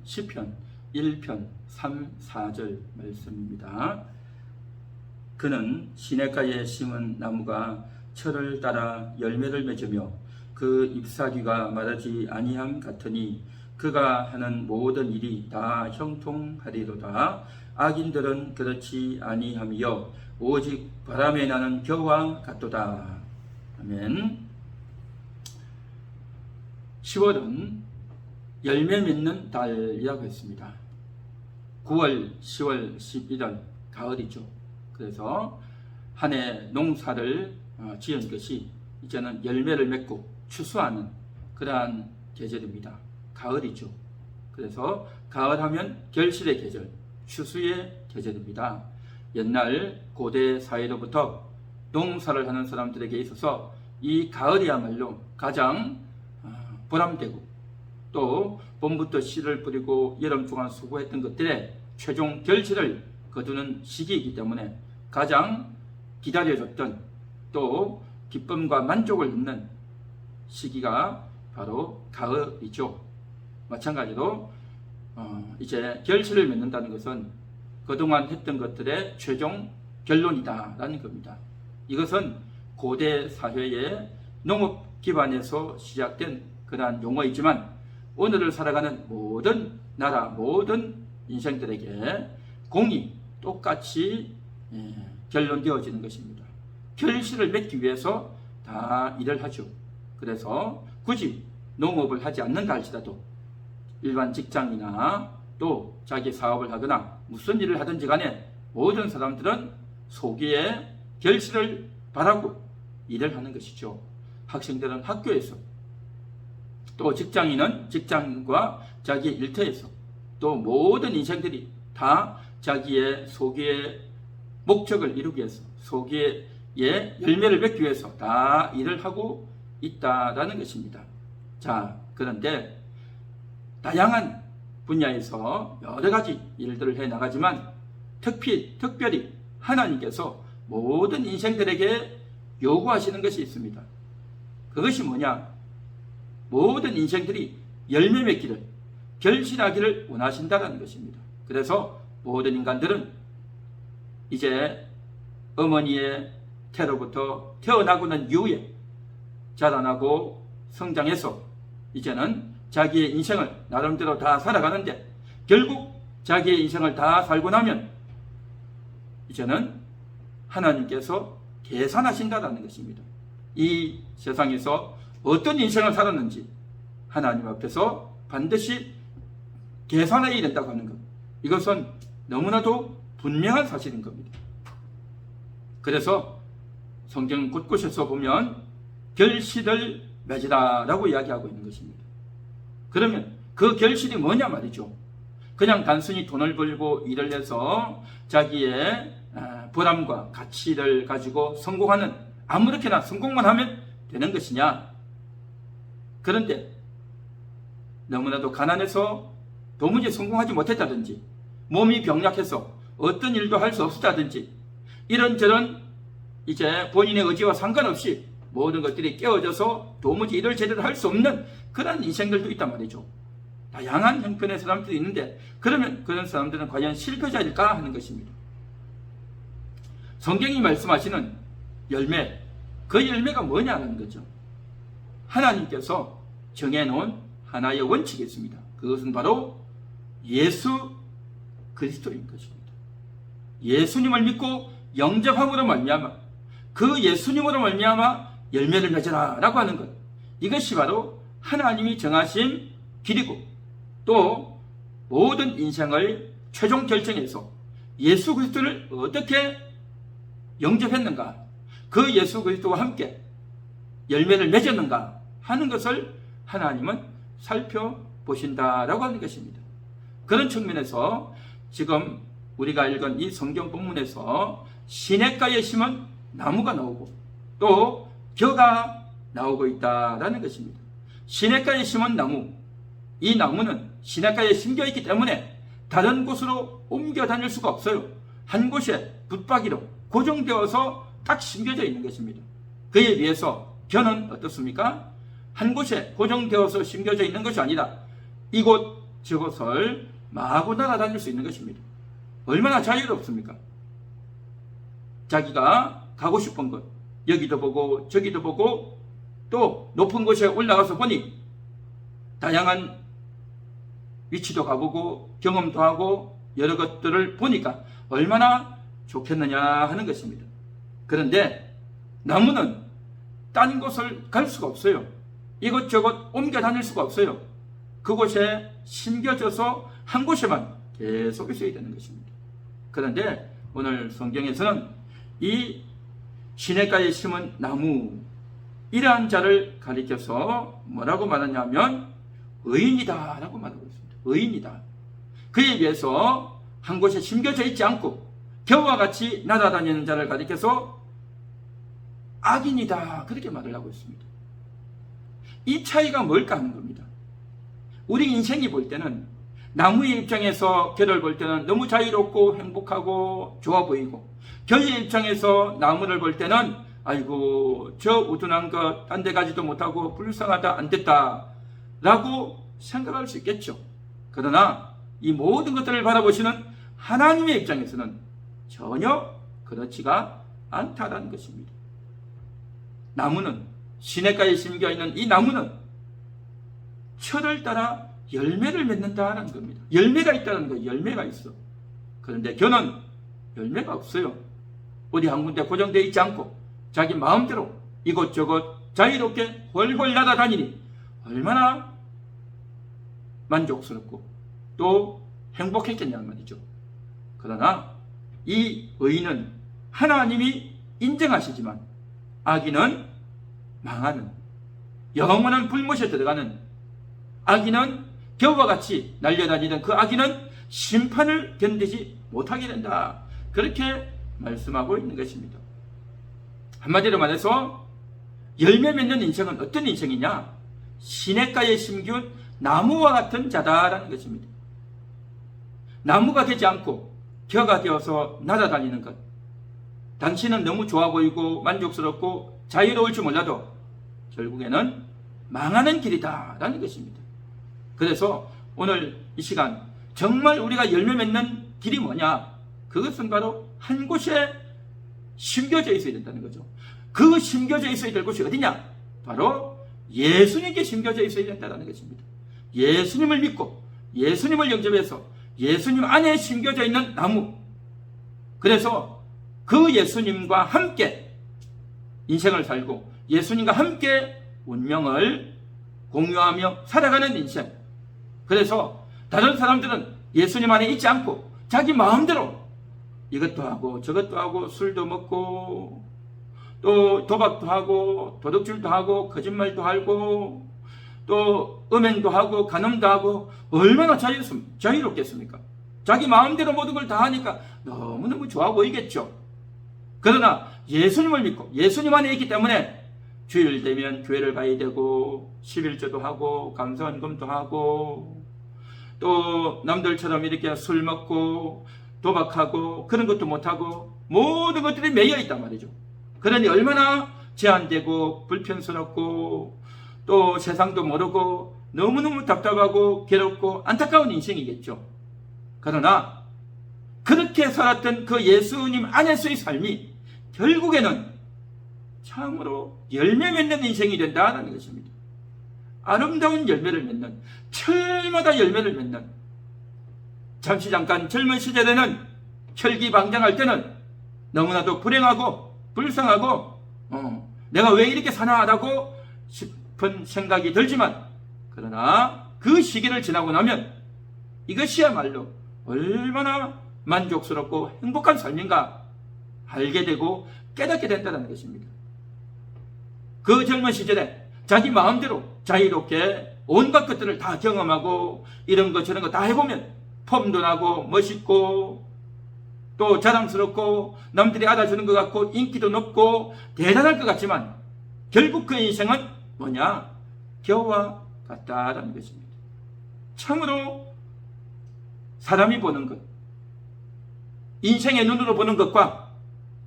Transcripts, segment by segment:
시편 1편 3, 4절 말씀입니다. 그는 시냇가에 심은 나무가 철을 따라 열매를 맺으며 그 잎사귀가 마르지 아니함 같으니 그가 하는 모든 일이 다 형통하리로다. 악인들은 그렇지 아니하며 오직 바람에 나는 겨와 같도다. 아멘. 10월은 열매 맺는 달이라고 했습니다. 9월, 10월, 11월 가을이죠. 그래서 한 해 농사를 지은 것이 이제는 열매를 맺고 추수하는 그러한 계절입니다. 가을이죠. 그래서 가을하면 결실의 계절, 추수의 계절입니다. 옛날 고대 사회로부터 농사를 하는 사람들에게 있어서 이 가을이야말로 가장 보람되고 또 봄부터 씨를 뿌리고 여름 동안 수고했던 것들의 최종 결실을 거두는 시기이기 때문에 가장 기다려졌던 또 기쁨과 만족을 얻는 시기가 바로 가을이죠. 마찬가지로 이제 결실을 맺는다는 것은 그동안 했던 것들의 최종 결론이다라는 겁니다. 이것은 고대 사회의 농업 기반에서 시작된 그러한 용어이지만 오늘을 살아가는 모든 나라, 모든 인생들에게 공이 똑같이 결론되어지는 것입니다. 결실을 맺기 위해서 다 일을 하죠. 그래서 굳이 농업을 하지 않는다 할지라도 일반 직장이나 또 자기 사업을 하거나 무슨 일을 하든지 간에 모든 사람들은 소기의 결실을 바라고 일을 하는 것이죠. 학생들은 학교에서 또 직장인은 직장과 자기의 일터에서 또 모든 인생들이 다 자기의 소기의 목적을 이루기 위해서 소기의 열매를 맺기 위해서 다 일을 하고 있다라는 것입니다. 자, 그런데 다양한 분야에서 여러 가지 일들을 해 나가지만 특별히 하나님께서 모든 인생들에게 요구하시는 것이 있습니다. 그것이 뭐냐? 모든 인생들이 열매 맺기를, 결실하기를 원하신다는 것입니다. 그래서 모든 인간들은 이제 어머니의 태로부터 태어나고 난 이후에 자라나고 성장해서 이제는 자기의 인생을 나름대로 다 살아가는데 결국 자기의 인생을 다 살고 나면 이제는 하나님께서 계산하신다는 것입니다. 이 세상에서 어떤 인생을 살았는지 하나님 앞에서 반드시 계산해야 된다고 하는 것. 이것은 너무나도 분명한 사실인 겁니다. 그래서 성경 곳곳에서 보면 결실을 맺으라라고 이야기하고 있는 것입니다. 그러면 그 결실이 뭐냐 말이죠. 그냥 단순히 돈을 벌고 일을 해서 자기의 보람과 가치를 가지고 성공하는, 아무렇게나 성공만 하면 되는 것이냐. 그런데 너무나도 가난해서 도무지 성공하지 못했다든지 몸이 병약해서 어떤 일도 할 수 없었다든지 이런저런 이제 본인의 의지와 상관없이 모든 것들이 깨어져서 도무지 일을 제대로 할 수 없는 그런 인생들도 있단 말이죠. 다양한 형편의 사람들이 있는데 그러면 그런 사람들은 과연 실패자일까 하는 것입니다. 성경이 말씀하시는 열매, 그 열매가 뭐냐는 거죠. 하나님께서 정해놓은 하나의 원칙이 있습니다. 그것은 바로 예수 그리스도인 것입니다. 예수님을 믿고 영접함으로 말미암아 그 예수님으로 말미암아 열매를 맺으라 라고 하는 것, 이것이 바로 하나님이 정하신 길이고 또 모든 인생을 최종 결정해서 예수 그리스도를 어떻게 영접했는가, 그 예수 그리스도와 함께 열매를 맺었는가 하는 것을 하나님은 살펴보신다라고 하는 것입니다. 그런 측면에서 지금 우리가 읽은 이 성경 본문에서 시냇가에 심은 나무가 나오고 또 겨가 나오고 있다라는 것입니다. 시냇가에 심은 나무, 이 나무는 시냇가에 심겨 있기 때문에 다른 곳으로 옮겨 다닐 수가 없어요. 한 곳에 붙박이로 고정되어서 딱 심겨져 있는 것입니다. 그에 비해서 겨는 어떻습니까? 한 곳에 고정되어서 심겨져 있는 것이 아니라 이곳 저것을 마구 날아다닐 수 있는 것입니다. 얼마나 자유롭습니까? 자기가 가고 싶은 곳, 여기도 보고 저기도 보고 또 높은 곳에 올라가서 보니 다양한 위치도 가보고 경험도 하고 여러 것들을 보니까 얼마나 좋겠느냐 하는 것입니다. 그런데 나무는 딴 곳을 갈 수가 없어요. 이것저것 옮겨 다닐 수가 없어요. 그곳에 심겨져서 한 곳에만 계속 있어야 되는 것입니다. 그런데 오늘 성경에서는 이 시냇가에 심은 나무, 이러한 자를 가리켜서 뭐라고 말하냐면 의인이다 라고 말하고 있습니다. 의인이다. 그에 비해서 한 곳에 심겨져 있지 않고 겨우와 같이 날아다니는 자를 가리켜서 악인이다, 그렇게 말을 하고 있습니다. 이 차이가 뭘까 하는 겁니다. 우리 인생이 볼 때는 나무의 입장에서 겨를 볼 때는 너무 자유롭고 행복하고 좋아 보이고, 겨의 입장에서 나무를 볼 때는 아이고 저 우둔한 것 딴 데 가지도 못하고 불쌍하다, 안 됐다 라고 생각할 수 있겠죠. 그러나 이 모든 것들을 바라보시는 하나님의 입장에서는 전혀 그렇지가 않다라는 것입니다. 나무는, 시냇가에 심겨있는 이 나무는 철을 따라 열매를 맺는다는 겁니다. 열매가 있다는 거예요. 열매가 있어. 그런데 겨는 열매가 없어요. 어디 한 군데 고정되어 있지 않고 자기 마음대로 이곳저곳 자유롭게 훨훨 날아다니니 얼마나 만족스럽고 또 행복했겠냐는 말이죠. 그러나 이 의인은 하나님이 인정하시지만 악인은 망하는, 영원한 불못에 들어가는, 악인은 겨우와 같이 날려다니던 그 악인은 심판을 견디지 못하게 된다, 그렇게 말씀하고 있는 것입니다. 한마디로 말해서 열매 맺는 인생은 어떤 인생이냐? 시냇가에 심기운 나무와 같은 자다라는 것입니다. 나무가 되지 않고 겨가 되어서 날아다니는 것, 당신은 너무 좋아 보이고 만족스럽고 자유로울 줄 몰라도 결국에는 망하는 길이다 라는 것입니다. 그래서 오늘 이 시간 정말 우리가 열매 맺는 길이 뭐냐? 그것은 바로 한 곳에 심겨져 있어야 된다는 거죠. 그 심겨져 있어야 될 곳이 어디냐? 바로 예수님께 심겨져 있어야 된다는 것입니다. 예수님을 믿고 예수님을 영접해서 예수님 안에 심겨져 있는 나무, 그래서 그 예수님과 함께 인생을 살고 예수님과 함께 운명을 공유하며 살아가는 인생. 그래서 다른 사람들은 예수님 안에 있지 않고 자기 마음대로 이것도 하고 저것도 하고 술도 먹고 또 도박도 하고 도둑질도 하고 거짓말도 하고 또 음행도 하고 간음도 하고 얼마나 자유롭겠습니까? 자기 마음대로 모든 걸 다 하니까 너무너무 좋아 보이겠죠. 그러나 예수님을 믿고 예수님 안에 있기 때문에 주일 되면 교회를 가야 되고 11조도 하고 감사헌금도 하고 또 남들처럼 이렇게 술 먹고 도박하고 그런 것도 못하고 모든 것들이 매여 있단 말이죠. 그러니 얼마나 제한되고 불편스럽고 또 세상도 모르고 너무너무 답답하고 괴롭고 안타까운 인생이겠죠. 그러나 그렇게 살았던 그 예수님 안에서의 삶이 결국에는 참으로 열매 맺는 인생이 된다는 것입니다. 아름다운 열매를 맺는, 철마다 열매를 맺는, 잠시 잠깐 젊은 시절에는 혈기방장할 때는 너무나도 불행하고 불쌍하고 내가 왜 이렇게 사나라고 싶은 생각이 들지만, 그러나 그 시기를 지나고 나면 이것이야말로 얼마나 만족스럽고 행복한 삶인가 알게 되고 깨닫게 된다는 것입니다. 그 젊은 시절에 자기 마음대로 자유롭게 온갖 것들을 다 경험하고 이런 거 저런 거 다 해보면 폼도 나고 멋있고 또 자랑스럽고 남들이 알아주는 것 같고 인기도 높고 대단할 것 같지만 결국 그 인생은 뭐냐? 겨와 같다라는 것입니다. 참으로 사람이 보는 것, 인생의 눈으로 보는 것과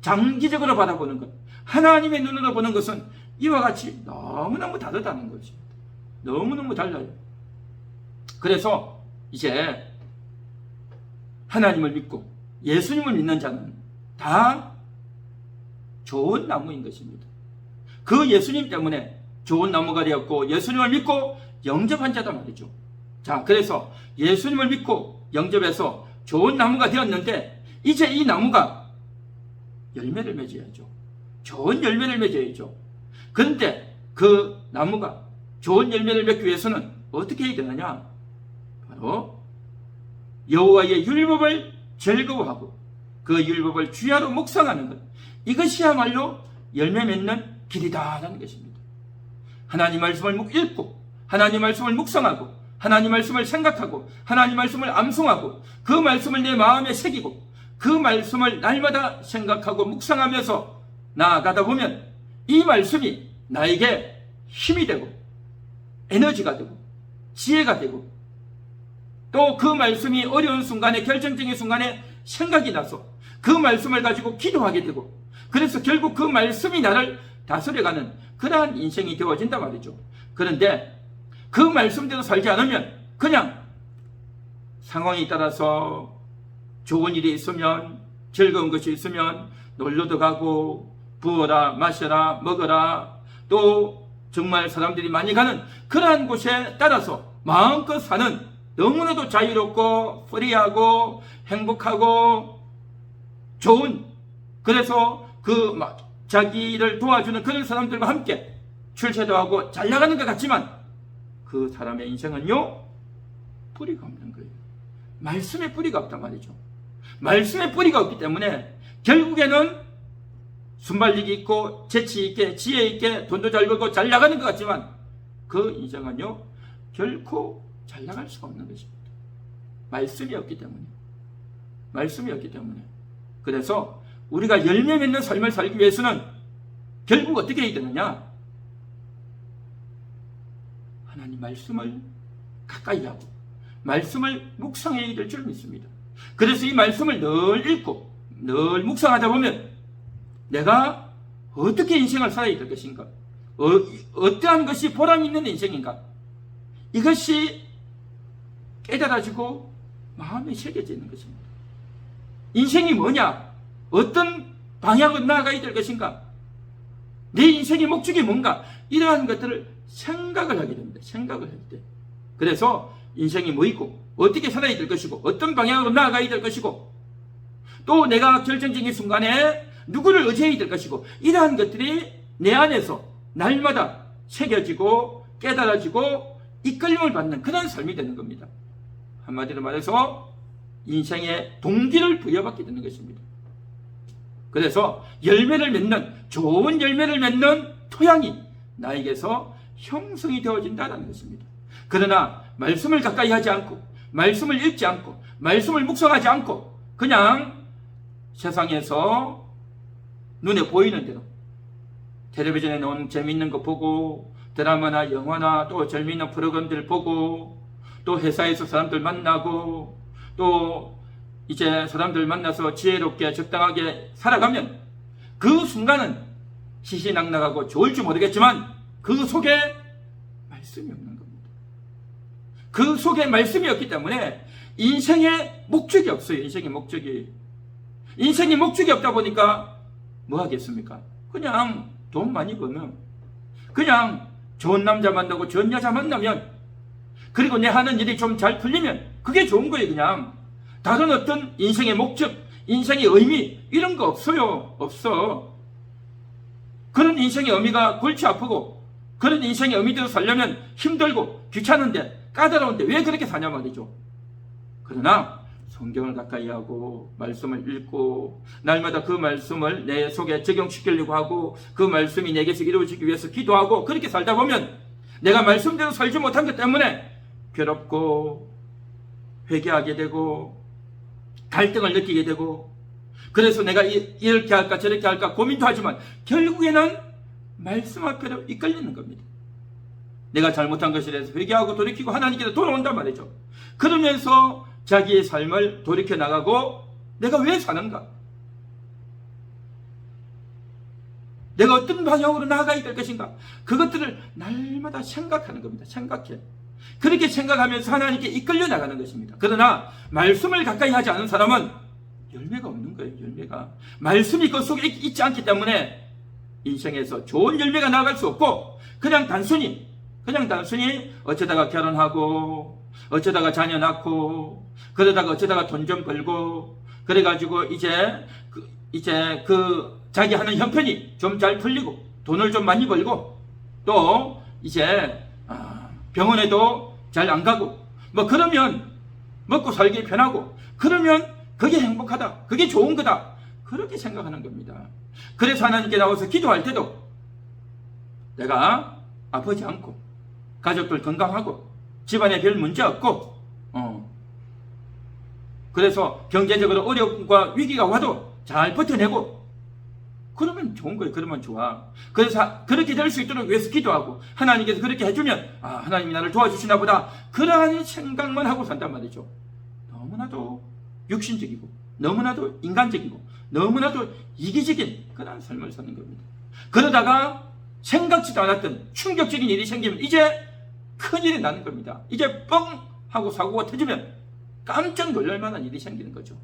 장기적으로 바라보는 것, 하나님의 눈으로 보는 것은 이와 같이 너무너무 다르다는 것입니다. 너무너무 달라요. 그래서 이제 하나님을 믿고 예수님을 믿는 자는 다 좋은 나무인 것입니다. 그 예수님 때문에 좋은 나무가 되었고 예수님을 믿고 영접한 자다 말이죠. 자, 그래서 예수님을 믿고 영접해서 좋은 나무가 되었는데 이제 이 나무가 열매를 맺어야죠. 좋은 열매를 맺어야죠. 그런데 그 나무가 좋은 열매를 맺기 위해서는 어떻게 해야 되느냐? 바로 여호와의 율법을 즐거워하고 그 율법을 주야로 묵상하는 것, 이것이야말로 열매 맺는 길이다라는 것입니다. 하나님 말씀을 읽고 하나님 말씀을 묵상하고 하나님 말씀을 생각하고 하나님 말씀을 암송하고 그 말씀을 내 마음에 새기고 그 말씀을 날마다 생각하고 묵상하면서 나아가다 보면 이 말씀이 나에게 힘이 되고 에너지가 되고 지혜가 되고 또 그 말씀이 어려운 순간에 결정적인 순간에 생각이 나서 그 말씀을 가지고 기도하게 되고 그래서 결국 그 말씀이 나를 다스려가는 그러한 인생이 되어진단 말이죠. 그런데 그 말씀대로 살지 않으면 그냥 상황에 따라서 좋은 일이 있으면 즐거운 것이 있으면 놀러도 가고 부어라 마셔라 먹어라 또 정말 사람들이 많이 가는 그러한 곳에 따라서 마음껏 사는 너무나도 자유롭고 프리하고 행복하고 좋은 그래서 그 자기를 도와주는 그런 사람들과 함께 출세도 하고 잘 나가는 것 같지만 그 사람의 인생은요 뿌리가 없는 거예요. 말씀의 뿌리가 없단 말이죠. 말씀의 뿌리가 없기 때문에 결국에는 순발력이 있고 재치 있게 지혜 있게 돈도 잘 벌고 잘 나가는 것 같지만 그 인생은요 결코 잘 나갈 수가 없는 것입니다. 말씀이 없기 때문에. 말씀이 없기 때문에. 그래서 우리가 열매 맺는 삶을 살기 위해서는 결국 어떻게 해야 되느냐? 하나님 말씀을 가까이 하고 말씀을 묵상해야 될 줄 믿습니다. 그래서 이 말씀을 늘 읽고 늘 묵상하다 보면 내가 어떻게 인생을 살아야 될 것인가? 어떠한 것이 보람 있는 인생인가? 이것이 깨달아지고 마음에 새겨지는 것입니다. 인생이 뭐냐? 어떤 방향으로 나아가야 될 것인가? 내 인생의 목적이 뭔가? 이러한 것들을 생각을 하게 됩니다. 생각을 할 때. 그래서 인생이 뭐이고 어떻게 살아야 될 것이고 어떤 방향으로 나아가야 될 것이고 또 내가 결정적인 순간에 누구를 의지해야 될 것이고 이러한 것들이 내 안에서 날마다 새겨지고 깨달아지고 이끌림을 받는 그런 삶이 되는 겁니다. 한마디로 말해서 인생의 동기를 부여받게 되는 것입니다. 그래서 열매를 맺는 좋은 열매를 맺는 토양이 나에게서 형성이 되어진다는 것입니다. 그러나 말씀을 가까이 하지 않고 말씀을 읽지 않고 말씀을 묵상하지 않고 그냥 세상에서 눈에 보이는 대로 텔레비전에 나온 재미있는 거 보고 드라마나 영화나 또 재미있는 프로그램들 보고 또 회사에서 사람들 만나고 또 이제 사람들 만나서 지혜롭게 적당하게 살아가면 그 순간은 시시낙낙하고 좋을지 모르겠지만 그 속에 말씀이 없는 겁니다. 그 속에 말씀이 없기 때문에 인생의 목적이 없어요. 인생의 목적이 없다 보니까 뭐 하겠습니까? 그냥 돈 많이 벌면 그냥 좋은 남자 만나고 좋은 여자 만나면 그리고 내 하는 일이 좀 잘 풀리면 그게 좋은 거예요. 그냥 다른 어떤 인생의 목적, 인생의 의미 이런 거 없어요. 없어. 그런 인생의 의미가 골치 아프고 그런 인생의 의미대로 살려면 힘들고 귀찮은데 까다로운데 왜 그렇게 사냐 말이죠. 그러나 성경을 가까이 하고 말씀을 읽고 날마다 그 말씀을 내 속에 적용시키려고 하고 그 말씀이 내게서 이루어지기 위해서 기도하고 그렇게 살다 보면 내가 말씀대로 살지 못한 것 때문에 괴롭고 회개하게 되고 갈등을 느끼게 되고 그래서 내가 이렇게 할까 저렇게 할까 고민도 하지만 결국에는 말씀 앞에로 이끌리는 겁니다. 내가 잘못한 것에 대해서 회개하고 돌이키고 하나님께로 돌아온단 말이죠. 그러면서 자기의 삶을 돌이켜 나가고 내가 왜 사는가? 내가 어떤 방향으로 나아가야 될 것인가? 그것들을 날마다 생각하는 겁니다. 생각해. 그렇게 생각하면서 하나님께 이끌려 나가는 것입니다. 그러나 말씀을 가까이 하지 않은 사람은 열매가 없는 거예요. 열매가. 말씀이 그 속에 있지 않기 때문에 인생에서 좋은 열매가 나아갈 수 없고 그냥 단순히 어쩌다가 결혼하고 어쩌다가 자녀 낳고 그러다가 어쩌다가 돈 좀 벌고 그래가지고 이제 자기 하는 형편이 좀 잘 풀리고 돈을 좀 많이 벌고 또 이제 병원에도 잘 안 가고 뭐 그러면 먹고 살기 편하고 그러면 그게 행복하다. 그게 좋은 거다. 그렇게 생각하는 겁니다. 그래서 하나님께 나와서 기도할 때도 내가 아프지 않고 가족들 건강하고 집안에 별 문제 없고 그래서 경제적으로 어려움과 위기가 와도 잘 버텨내고 그러면 좋은 거예요. 그러면 좋아. 그래서 그렇게 될 수 있도록 위해서 기도하고 하나님께서 그렇게 해주면 하나님이 나를 도와주시나 보다. 그러한 생각만 하고 산단 말이죠. 너무나도 육신적이고 너무나도 인간적이고 너무나도 이기적인 그런 삶을 사는 겁니다. 그러다가 생각지도 않았던 충격적인 일이 생기면 이제 큰일이 나는 겁니다. 이제 뻥 하고 사고가 터지면 깜짝 놀랄 만한 일이 생기는 거죠.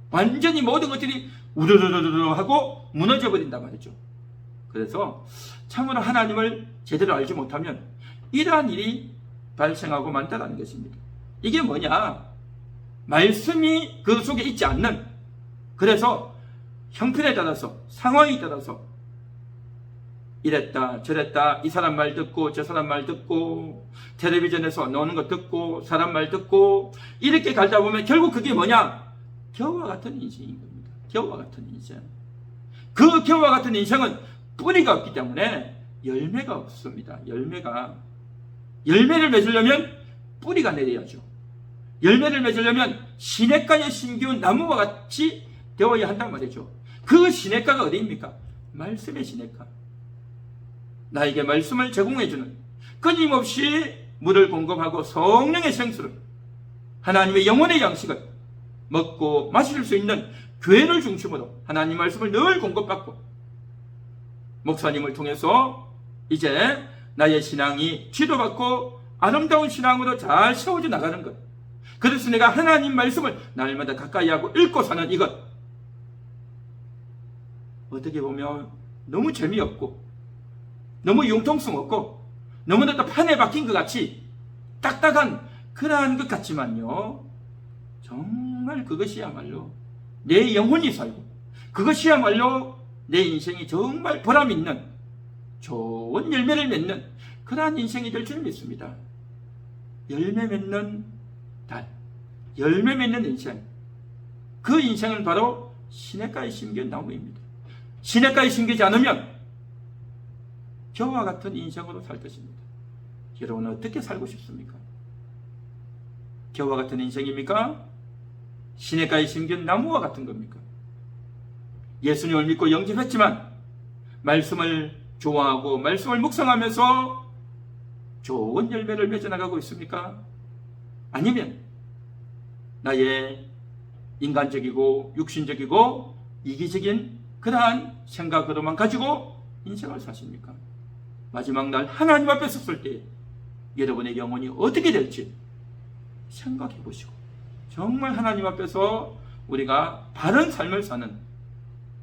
완전히 모든 것들이 우르르르르 하고 무너져 버린단 말이죠. 그래서 참으로 하나님을 제대로 알지 못하면 이러한 일이 발생하고 많다는 것입니다. 이게 뭐냐? 말씀이 그 속에 있지 않는, 그래서 형편에 따라서 상황에 따라서 이랬다 저랬다 이 사람 말 듣고 저 사람 말 듣고 텔레비전에서 나오는 거 듣고 사람 말 듣고 이렇게 가다 보면 결국 그게 뭐냐? 겨우와 같은 인생인 겁니다. 겨우와 같은 인생. 그 겨우와 같은 인생은 뿌리가 없기 때문에 열매가 없습니다. 열매를 맺으려면 뿌리가 내려야죠. 열매를 맺으려면 시냇가에 심기운 나무와 같이 되어야 한단 말이죠. 그 시냇가가 어디입니까? 말씀의 시냇가. 나에게 말씀을 제공해주는, 끊임없이 물을 공급하고 성령의 생수를, 하나님의 영혼의 양식을 먹고 마실 수 있는 교회를 중심으로 하나님 말씀을 늘 공급받고 목사님을 통해서 이제 나의 신앙이 지도받고 아름다운 신앙으로 잘 세워져 나가는 것. 그래서 내가 하나님 말씀을 날마다 가까이 하고 읽고 사는 이것. 어떻게 보면 너무 재미없고 너무 융통성 없고 너무나도 판에 박힌 것 같이 딱딱한 그러한 것 같지만요, 정말 그것이야말로 내 영혼이 살고 그것이야말로 내 인생이 정말 보람 있는 좋은 열매를 맺는 그러한 인생이 될 줄 믿습니다. 열매 맺는 달, 열매 맺는 인생, 그 인생은 바로 시냇가에 심긴 나무입니다. 시냇가에 심기지 않으면 겨와 같은 인생으로 살 것입니다. 여러분은 어떻게 살고 싶습니까? 겨와 같은 인생입니까? 시냇가에 심긴 나무와 같은 겁니까? 예수님을 믿고 영접했지만 말씀을 좋아하고 말씀을 묵상하면서 좋은 열매를 맺어나가고 있습니까? 아니면 나의 인간적이고 육신적이고 이기적인 그러한 생각으로만 가지고 인생을 사십니까? 마지막 날 하나님 앞에 섰을 때 여러분의 영혼이 어떻게 될지 생각해 보시고 정말 하나님 앞에서 우리가 바른 삶을 사는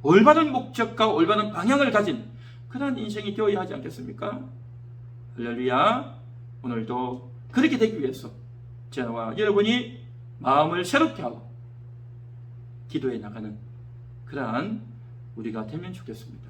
올바른 목적과 올바른 방향을 가진 그런 인생이 되어야 하지 않겠습니까? 할렐루야. 오늘도 그렇게 되기 위해서 저와 여러분이 마음을 새롭게 하고 기도해 나가는 그러한 우리가 되면 좋겠습니다.